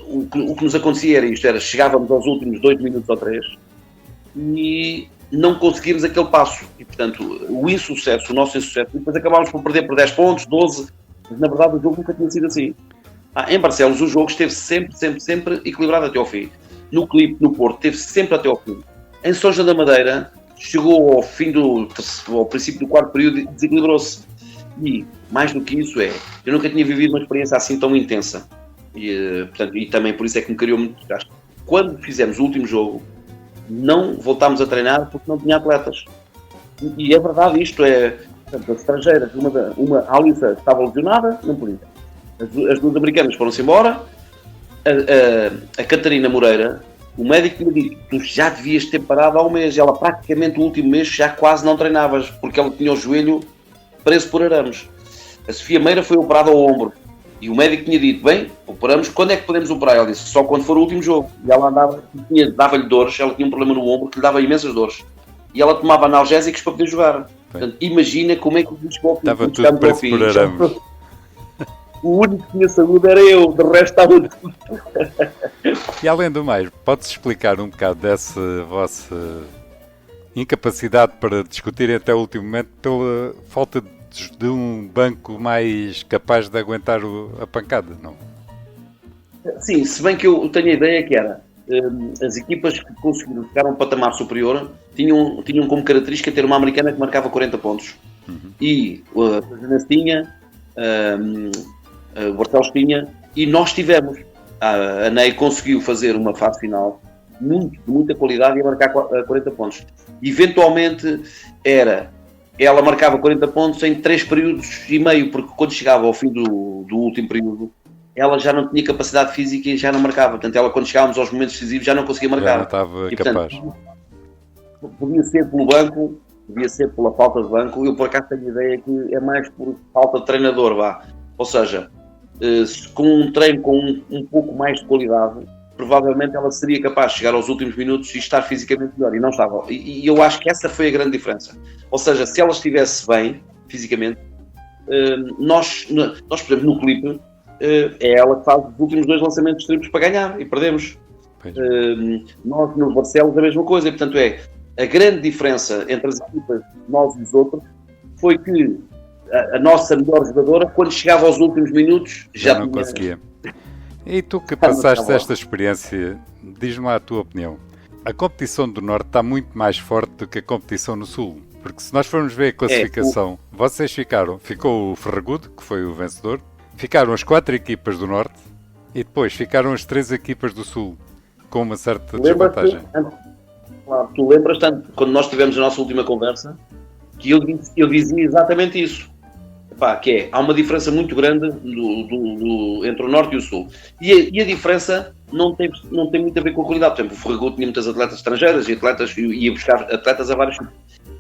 o que nos acontecia era chegávamos aos últimos 2 minutos ou 3 e não conseguimos aquele passo. E, portanto, o nosso insucesso, e depois acabámos por perder por 10 pontos, 12, mas na verdade o jogo nunca tinha sido assim. Em Barcelos o jogo esteve sempre equilibrado até ao fim. No Clipe, no Porto, esteve sempre até ao fim. Em São João da Madeira, chegou ao princípio do quarto período e desequilibrou-se. E, mais do que isso, eu nunca tinha vivido uma experiência assim tão intensa. E também por isso é que me criou muito desgaste. Quando fizemos o último jogo, não voltámos a treinar porque não tinha atletas. E é verdade isto, portanto, as estrangeiras, a Alissa estava lesionada, não podia. As duas americanas foram-se embora. A Catarina Moreira, o médico me disse, tu já devias ter parado há um mês. Ela praticamente o último mês já quase não treinavas, porque ela tinha o joelho preso por arames. A Sofia Meira foi operada ao ombro. E o médico tinha dito, bem, operamos, quando é que podemos operar? Ela disse, só quando for o último jogo. E ela dava-lhe dores, ela tinha um problema no ombro que lhe dava imensas dores. E ela tomava analgésicos para poder jogar. Portanto, imagina como é que o chegou ao fim. Estava tudo preso por arames. O único que tinha saúde era eu, de resto estava tudo. E além do mais, pode-se explicar um bocado dessa vossa incapacidade para discutirem até o último momento pela falta de adeptos de um banco mais capaz de aguentar a pancada, não? Sim, se bem que eu tenho a ideia que era as equipas que conseguiram chegar a um patamar superior tinham como característica ter uma americana que marcava 40 pontos. E a Sanjonense tinha, o Barcelos tinha, e nós tivemos. A NEI conseguiu fazer uma fase final de muita qualidade e a marcar 40 pontos. Eventualmente ela marcava 40 pontos em 3 períodos e meio, porque quando chegava ao fim do último período, ela já não tinha capacidade física e já não marcava. Portanto, ela quando chegávamos aos momentos decisivos já não conseguia marcar. Já não estava capaz. Podia ser pelo banco, podia ser pela falta de banco. Eu, por acaso, tenho a ideia que é mais por falta de treinador, vá. Ou seja, com um treino com um pouco mais de qualidade, provavelmente ela seria capaz de chegar aos últimos minutos e estar fisicamente melhor. E não estava. E eu acho que essa foi a grande diferença. Ou seja, se ela estivesse bem, fisicamente, nós por exemplo, no clipe, é ela que faz os últimos 2 lançamentos triplos para ganhar e perdemos. Nós no Barcelos a mesma coisa. E, portanto, a grande diferença entre as equipas, nós e os outros, foi que a nossa melhor jogadora, quando chegava aos últimos minutos, já não tinha... conseguia. E tu que passaste esta experiência, diz-me lá a tua opinião. A competição do Norte está muito mais forte do que a competição no Sul. Porque se nós formos ver a classificação, vocês ficou o Ferragudo, que foi o vencedor, ficaram as 4 equipas do Norte e depois ficaram as 3 equipas do Sul, com uma certa desvantagem. Tu lembras tanto, quando nós tivemos a nossa última conversa, que eu dizia exatamente isso. Há uma diferença muito grande entre o Norte e o Sul. E a diferença não tem muito a ver com a qualidade. Por exemplo, o Ferragudo tinha muitas atletas estrangeiras e ia buscar atletas a vários tipos.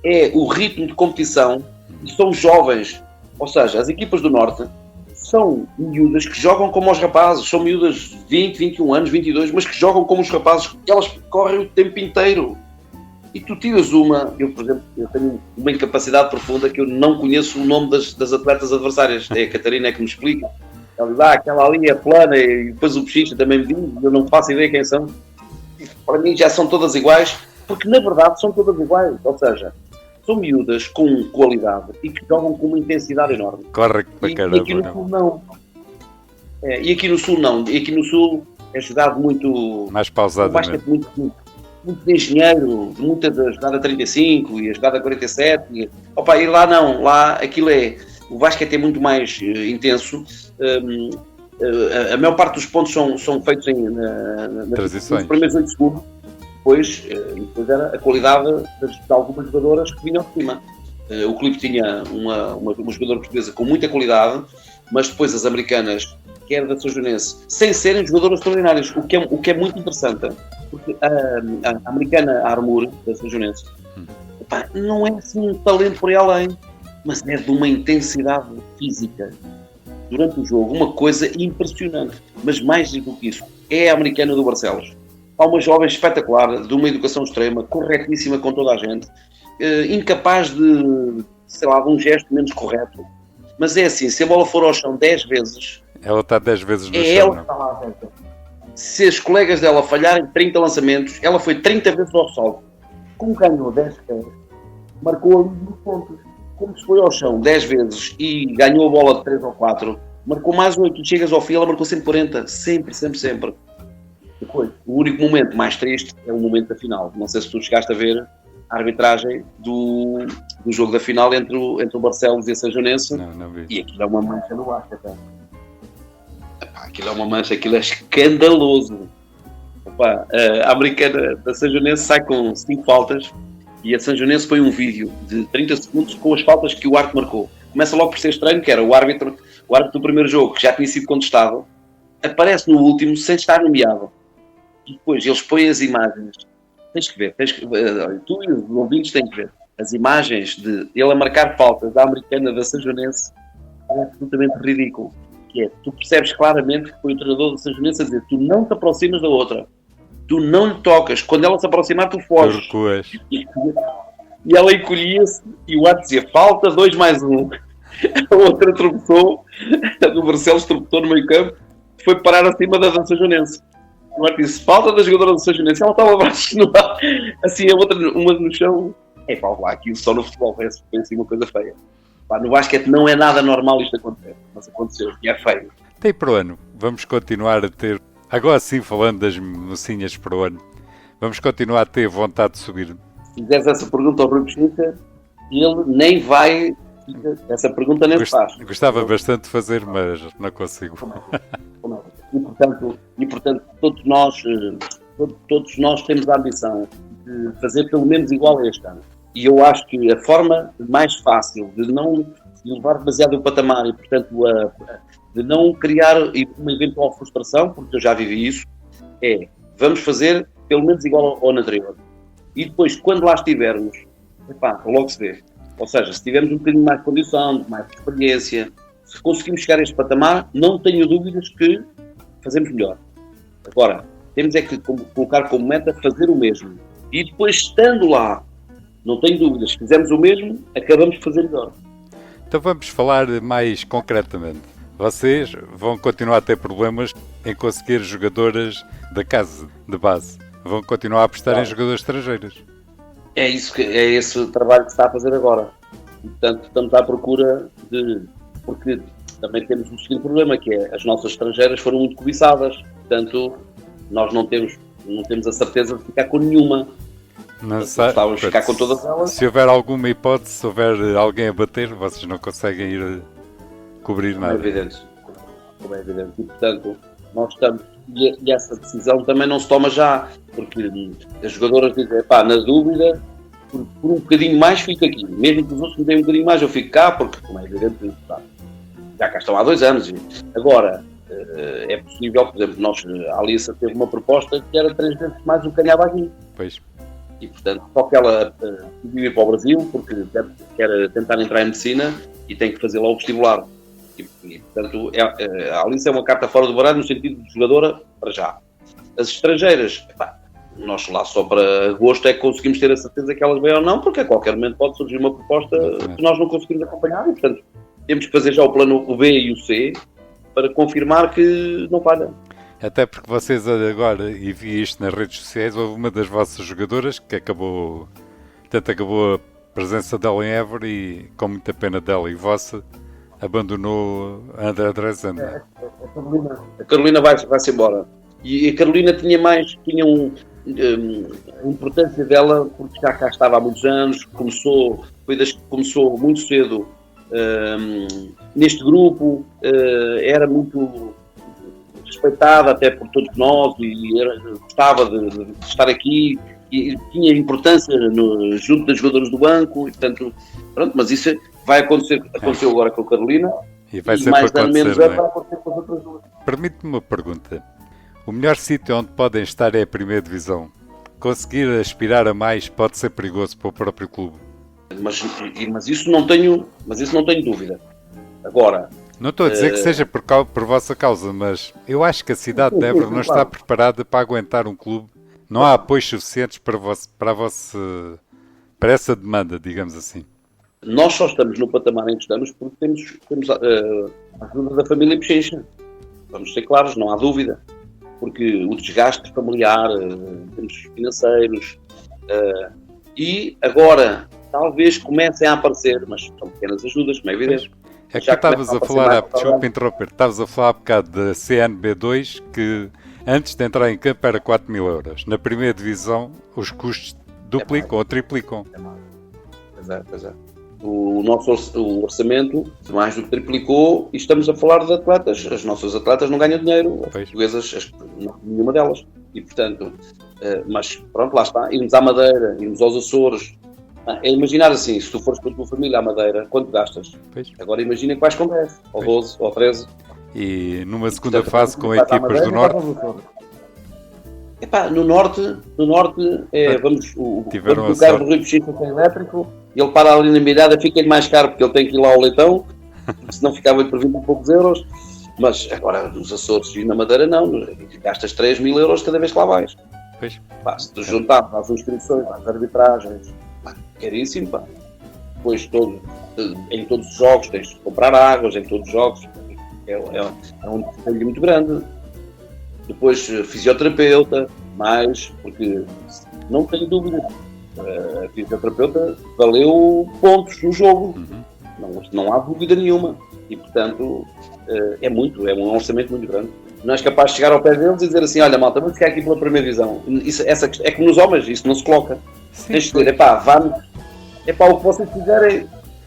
É o ritmo de competição, e são jovens. Ou seja, as equipas do Norte são miúdas que jogam como os rapazes. São miúdas de 20, 21 anos, 22, mas que jogam como os rapazes. Elas correm o tempo inteiro. E tu tiras eu, por exemplo, eu tenho uma incapacidade profunda que eu não conheço o nome das atletas adversárias. É a Catarina que me explica. Ela diz, aquela ali é plana, e depois o Pechincha também me diz, eu não faço ideia quem são. E para mim já são todas iguais, porque na verdade são todas iguais. Ou seja, são miúdas com qualidade e que jogam com uma intensidade enorme. Corre para caramba. E aqui no Sul não. E aqui no Sul não. E aqui no Sul é jogado muito... mais pausadamente. Muito de engenheiro, muita da jogada 35 e a jogada 47. E lá não, lá aquilo o basquete é muito mais intenso. A maior parte dos pontos são feitos nos primeiros 8 segundos. Depois era a qualidade de algumas jogadoras que vinham de cima. O Clipe tinha uma jogadora portuguesa com muita qualidade, mas depois as americanas, que era da Sanjonense, sem serem jogadoras extraordinárias, o que é muito interessante. Porque a americana Armour, da Sanjonense, não é assim um talento por aí além, mas é de uma intensidade física durante o jogo, uma coisa impressionante. Mas mais do que isso, é a americana do Barcelos. Há uma jovem espetacular, de uma educação extrema, corretíssima com toda a gente, incapaz de um gesto menos correto. Mas é assim, se a bola for ao chão 10 vezes... ela está 10 vezes no chão, ela que está lá dentro. Se as colegas dela falharem 30 lançamentos, ela foi 30 vezes ao salto. Como ganhou 10 pés, marcou ali 20 pontos. Como se foi ao chão 10 vezes e ganhou a bola de 3 ou 4, marcou mais 8. Chegas ao fim, ela marcou 140. Sempre. Depois, o único momento mais triste é o momento da final. Não sei se tu chegaste a ver a arbitragem do jogo da final entre o Barcelos e a Sanjonense. Não vi. E aquilo é uma mancha no basquete. Aquilo é uma mancha, aquilo é escandaloso. A americana da Sanjonense sai com 5 faltas e a Sanjonense põe um vídeo de 30 segundos com as faltas que o árbitro marcou. Começa logo por ser estranho, que era o árbitro do primeiro jogo, que já tinha sido contestado, aparece no último sem estar nomeado. E depois eles põem as imagens. Tens que ver, tu e os ouvintes têm que ver. As imagens de ele a marcar faltas da americana da Sanjonense é absolutamente ridículo. Tu percebes claramente que foi o treinador da Sanjonense a dizer: tu não te aproximas da outra, tu não lhe tocas, quando ela se aproximar tu foges. E ela encolhia-se e o árbitro dizia: falta 2 mais 1. A outra tropeçou, a do Barcelos tropeçou no meio campo, foi parar acima da Sanjonense. O árbitro disse: falta da jogadora da Sanjonense. Ela estava abaixo no ar, assim, a outra uma no chão. Lá, aquilo só no futebol, parece assim uma coisa feia. Pá, no basquete não é nada normal isto acontecer, mas aconteceu, e é feio. Tem para o ano. Vamos continuar a ter, agora sim falando das mocinhas para o ano, vamos continuar a ter vontade de subir. Se fizeres essa pergunta ao Rui Pechincha, ele nem vai... Essa pergunta nem se faz. Gostava bastante de fazer, mas não consigo. E portanto todos nós temos a ambição de fazer pelo menos igual a este ano. E eu acho que a forma mais fácil de não elevar demasiado o patamar e, portanto, de não criar uma eventual frustração, porque eu já vivi isso, é vamos fazer pelo menos igual ao anterior. E depois, quando lá estivermos, logo se vê. Ou seja, se tivermos um bocadinho mais de condição, mais de experiência, se conseguimos chegar a este patamar, não tenho dúvidas que fazemos melhor. Agora, temos é que colocar como meta fazer o mesmo. E depois, estando lá, não tenho dúvidas, se fizermos o mesmo, acabamos de fazer melhor. Então vamos falar mais concretamente. Vocês vão continuar a ter problemas em conseguir jogadoras da casa, de base. Vão continuar a apostar em jogadoras estrangeiras. É esse o trabalho que se está a fazer agora. E, portanto, estamos à procura de... Porque também temos um seguinte problema, que é as nossas estrangeiras foram muito cobiçadas. Portanto, nós não temos a certeza de ficar com nenhuma. Gostávamos de ficar com todas elas. Se houver alguma hipótese, se houver alguém a bater, vocês não conseguem ir cobrir nada. É evidente. E, portanto, nós estamos... E essa decisão também não se toma já, porque as jogadoras dizem, na dúvida, por um bocadinho mais fico aqui. Mesmo que os outros me deem um bocadinho mais, eu fico cá, porque, como é evidente, já cá estão há 2 anos. Agora, é possível, por exemplo, a Alissa teve uma proposta que era 3 vezes mais do que ganhava aqui. Pois. E, portanto, só que ela decidiu ir para o Brasil, porque quer tentar entrar em medicina e tem que fazer lá o vestibular. E portanto, a Alice é uma carta fora do baralho no sentido de jogadora para já. As estrangeiras, nós lá só para agosto é que conseguimos ter a certeza que elas vêm ou não, porque a qualquer momento pode surgir uma proposta que nós não conseguimos acompanhar e, portanto, temos que fazer já o plano o B e o C para confirmar que não falha. Até porque vocês agora, e vi isto nas redes sociais, houve uma das vossas jogadoras que acabou a presença dela em Évora e, com muita pena dela e vossa, abandonou a André Drezan. A Carolina vai-se embora. E a Carolina tinha a importância dela, porque já cá estava há muitos anos, começou muito cedo neste grupo, era muito respeitada até por todos nós e gostava de estar aqui e tinha importância junto das jogadoras do banco e, portanto, pronto, mas isso vai acontecer, aconteceu agora com a Carolina e vai ser mais para ou menos acontecer, vai acontecer com as outras duas. Permite-me uma pergunta. O melhor sítio onde podem estar é a primeira divisão. Conseguir aspirar a mais pode ser perigoso para o próprio clube. Mas isso não tenho dúvida. Agora, não estou a dizer que seja por vossa causa, mas eu acho que a cidade de Évora não está preparada para aguentar um clube. Não há apoios suficientes para essa demanda, digamos assim. Nós só estamos no patamar em que estamos porque temos a ajuda da família Pechincha. Vamos ser claros, não há dúvida. Porque o desgaste familiar, em termos financeiros, e agora talvez comecem a aparecer, mas são pequenas ajudas, como é evidente. É que estavas a falar, desculpa interromper, estavas a falar há bocado da CNB2 que antes de entrar em campo era 4.000 euros. Na primeira divisão os custos duplicam ou triplicam. Pois é. O nosso orçamento mais do que triplicou e estamos a falar de atletas. As nossas atletas não ganham dinheiro, as portuguesas, nenhuma delas. E portanto, mas pronto, lá está. Irmos à Madeira, irmos aos Açores. É imaginar assim, se tu fores com a tua família à Madeira, quanto gastas? Pois. Agora imagina que vais com 10, ou 12, ou 13. E numa segunda fase com equipas do Norte? No Norte vamos o carro do Rui Pechincha tem elétrico, ele para ali na mirada, fica-lhe mais caro porque ele tem que ir lá ao leitão, senão ficava-lhe por 20 e poucos euros. Mas agora nos Açores e na Madeira não, gastas 3.000 euros cada vez que lá vais. Pois. Se tu juntar às inscrições, às arbitragens, caríssimo. Depois em todos os jogos tens de comprar águas, em todos os jogos é um desafio muito grande. Depois fisioterapeuta, porque não tenho dúvida, a fisioterapeuta valeu pontos no jogo. Não há dúvida nenhuma. E, portanto, é um orçamento muito grande. Não és capaz de chegar ao pé deles e dizer assim, olha, malta, vamos ficar aqui pela primeira divisão. É como nos homens, isso não se coloca. Tens de dizer, vamos,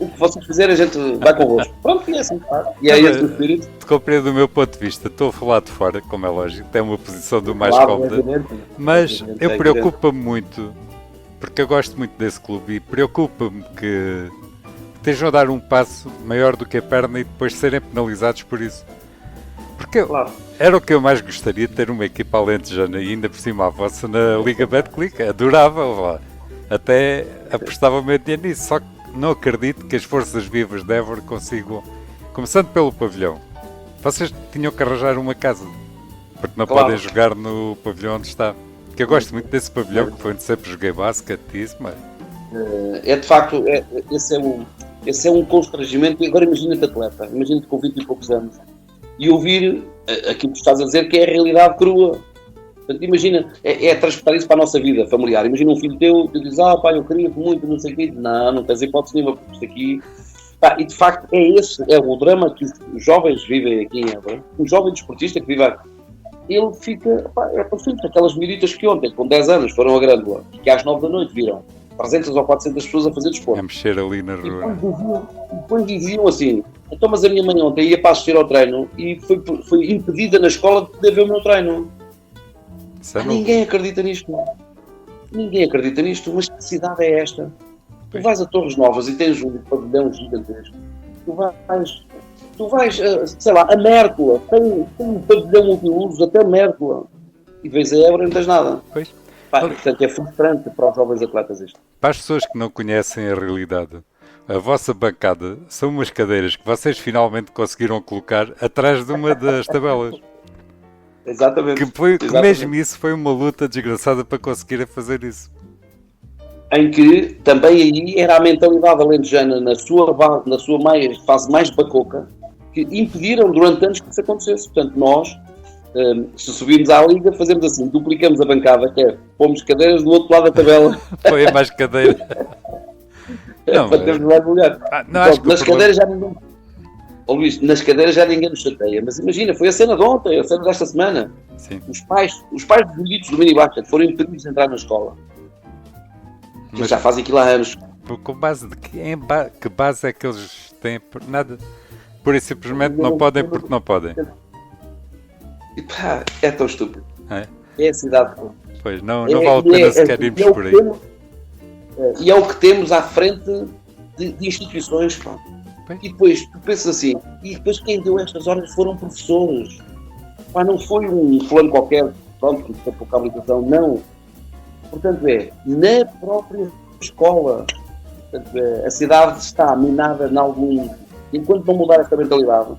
o que vocês fizerem, a gente vai convosco. Pronto, e é assim, e é esse o espírito. Te compreendo do meu ponto de vista, estou a falar de fora, como é lógico, tem uma posição do mais Claro, cómoda, evidente. mas Evidente, eu é preocupo-me muito, porque eu gosto muito desse clube e preocupa-me que estejam a dar um passo maior do que a perna e depois serem penalizados por isso. Porque Claro. era o que eu mais gostaria de ter uma equipa alentejana e ainda por cima a vossa na Liga Betclic, adorava lá. Até apostava o meu dinheiro nisso, só que não acredito que as forças vivas de Évora consigam, começando pelo pavilhão. Vocês tinham que arranjar uma casa, porque não Claro. podem jogar no pavilhão onde está. Que eu gosto muito desse pavilhão, que foi onde sempre joguei basquete e isso, mas... É de facto, esse é um constrangimento. Agora imagina-te atleta, imagina-te com 20 e poucos anos e ouvir aquilo que estás a dizer, que é a realidade crua. Portanto, imagina, é transportar isso para a nossa vida familiar. Imagina um filho teu que diz, pai, eu queria muito, não sei o quê. Não tens hipótese nenhuma, porque isto aqui... e de facto é o drama que os jovens vivem aqui em Évora. Um jovem desportista que vive aqui, ele fica, é perfeito. Aquelas miúditas que ontem, com 10 anos, foram a Grândola e que às 9 da noite viram 300 ou 400 pessoas a fazer desporto. A mexer ali na rua. E depois diziam assim, então mas a minha mãe ontem ia para assistir ao treino e foi impedida na escola de poder ver o meu treino. Ninguém acredita nisto. Ninguém acredita nisto, mas que cidade é esta? Tu vais a Torres Novas e tens um pavilhão gigantesco. Tu vais, sei lá, a Mértola, tem um pavilhão multiusos até Mértola. E vês a Évora e não tens nada. Pois. Portanto, é frustrante para os jovens atletas isto. Para as pessoas que não conhecem a realidade, a vossa bancada são umas cadeiras que vocês finalmente conseguiram colocar atrás de uma das tabelas. Exatamente. Que mesmo isso foi uma luta desgraçada para conseguirem fazer isso. Em que também aí era a mentalidade alentejana na sua fase mais bacoca, que impediram durante anos que isso acontecesse. Portanto, nós, se subirmos à liga, fazemos assim, duplicamos a bancada, que é, pomos cadeiras do outro lado da tabela. Foi a mais cadeira. Não, para termos mais lugar. Nas cadeiras já ninguém... Luís, nas cadeiras já ninguém nos chateia, mas imagina, foi a cena de ontem, a cena desta semana. Sim. Os pais dos miúditos do mini-basket foram impedidos de entrar na escola. Mas já fazem aquilo há anos. Com base de que base é que eles têm? Nada. Pura e simplesmente não podem porque não podem. E é tão estúpido. É a cidade. Pois, não vale a pena sequer irmos por aí. E é o que temos à frente de instituições. Pá. E depois tu pensas assim, e depois quem deu estas ordens foram professores. Não foi um fulano qualquer, pronto, que foi pouca habilitação, não. Portanto, na própria escola. Portanto, a cidade está minada em algum... Enquanto não mudar esta mentalidade,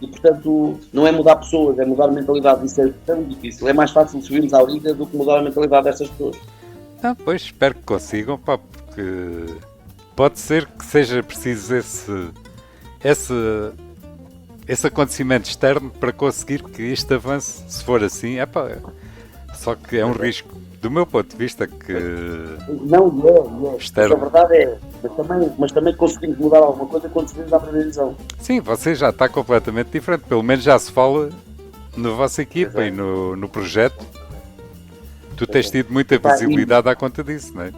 e portanto, não é mudar pessoas, é mudar a mentalidade. Isso é tão difícil. É mais fácil subirmos à liga do que mudar a mentalidade destas pessoas. Pois, espero que consigam, porque pode ser que seja preciso esse acontecimento externo para conseguir que isto avance. Se for assim, só que é um risco. Do meu ponto de vista, que... Não, externo. Mas a verdade é, mas também conseguimos mudar alguma coisa quando subimos à primeira divisão. Sim, você já está completamente diferente. Pelo menos já se fala na vossa equipa e no projeto. Tu tens tido muita visibilidade à conta disso, não é?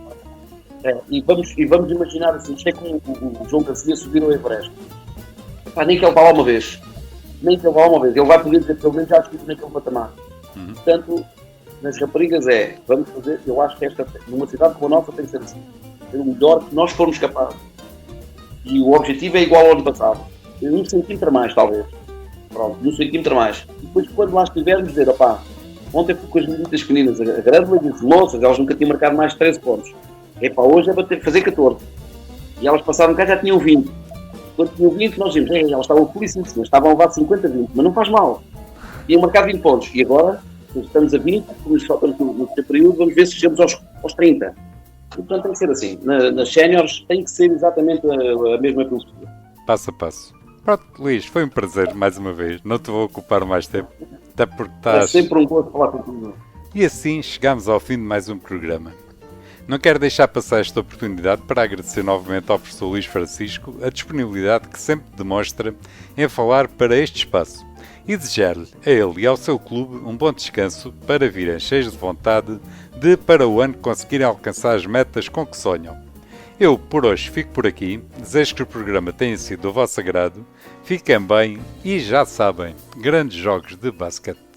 E vamos imaginar assim, isto é como o João Garcia subir ao Everest. Nem que ele vá lá uma vez. Ele vai poder dizer, pelo menos já estive naquele patamar. Portanto, nas raparigas vamos fazer, eu acho que numa cidade como a nossa tem que ser assim. É o melhor que nós formos capazes. E o objetivo é igual ao ano passado. 1 centímetro a mais, talvez. Pronto, 1 centímetro a mais. E depois, quando lá estivermos, dizer, ontem fui com as meninas pequeninas, a grande disse, moças, elas nunca tinham marcado mais de 13 pontos. Hoje é para ter que fazer 14. E elas passaram cá já tinham 20. Quando tinham 20, nós dizemos, elas estavam felicíssimas, estavam a levar 50-20, mas não faz mal. Tinham marcado 20 pontos. E agora, estamos a 20, como só estamos no terceiro período, vamos ver se chegamos aos 30. E, portanto, tem que ser assim. Nas séniores tem que ser exatamente a mesma filosofia. Passo a passo. Pronto, Luís, foi um prazer mais uma vez. Não te vou ocupar mais tempo, até porque estás... É sempre um gosto falar contigo. E assim chegamos ao fim de mais um programa. Não quero deixar passar esta oportunidade para agradecer novamente ao professor Luís Francisco a disponibilidade que sempre demonstra em falar para este espaço e desejar-lhe, a ele e ao seu clube, um bom descanso para virem cheios de vontade de, para o ano, conseguirem alcançar as metas com que sonham. Eu, por hoje, fico por aqui. Desejo que o programa tenha sido do vosso agrado. Fiquem bem e, já sabem, grandes jogos de basquete.